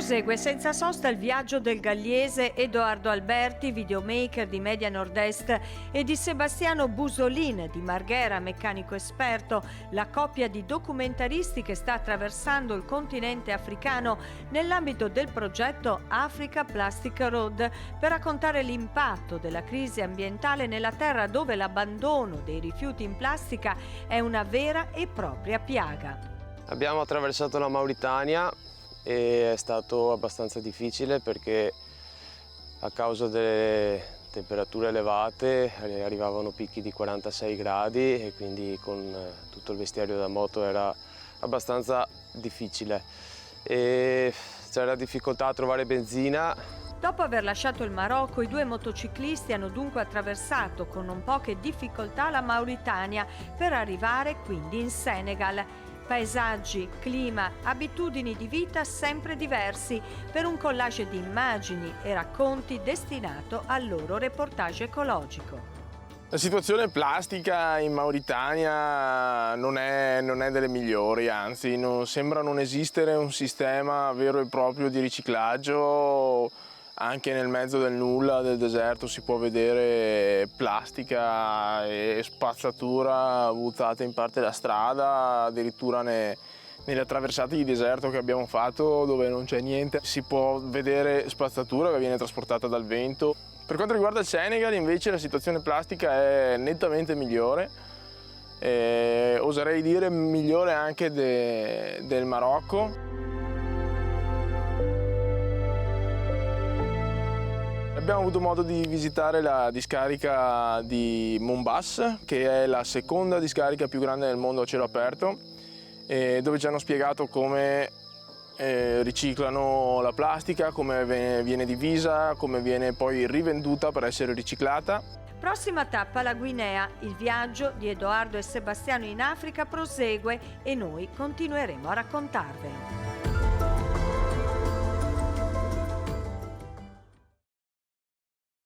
Prosegue senza sosta il viaggio del gallese Edoardo Alberti, videomaker di Media Nord-Est, e di Sebastiano Busolin di Marghera, meccanico esperto, la coppia di documentaristi che sta attraversando il continente africano nell'ambito del progetto Africa Plastic Road, per raccontare l'impatto della crisi ambientale nella terra dove l'abbandono dei rifiuti in plastica è una vera e propria piaga. Abbiamo attraversato la Mauritania e è stato abbastanza difficile perché a causa delle temperature elevate arrivavano picchi di 46 gradi e quindi con tutto il vestiario da moto era abbastanza difficile. E c'era difficoltà a trovare benzina. Dopo aver lasciato il Marocco, i due motociclisti hanno dunque attraversato con non poche difficoltà la Mauritania per arrivare quindi in Senegal. Paesaggi, clima, abitudini di vita sempre diversi per un collage di immagini e racconti destinato al loro reportage ecologico. La situazione plastica in Mauritania non è delle migliori, anzi sembra non esistere un sistema vero e proprio di riciclaggio. Anche nel mezzo del nulla, del deserto, si può vedere plastica e spazzatura buttata in parte da strada, addirittura nelle attraversate di deserto che abbiamo fatto dove non c'è niente. Si può vedere spazzatura che viene trasportata dal vento. Per quanto riguarda il Senegal invece la situazione plastica è nettamente migliore, oserei dire migliore anche del Marocco. Abbiamo avuto modo di visitare la discarica di Mombas, che è la seconda discarica più grande del mondo a cielo aperto, dove ci hanno spiegato come riciclano la plastica, come viene divisa, come viene poi rivenduta per essere riciclata. Prossima tappa la Guinea. Il viaggio di Edoardo e Sebastiano in Africa prosegue e noi continueremo a raccontarvelo.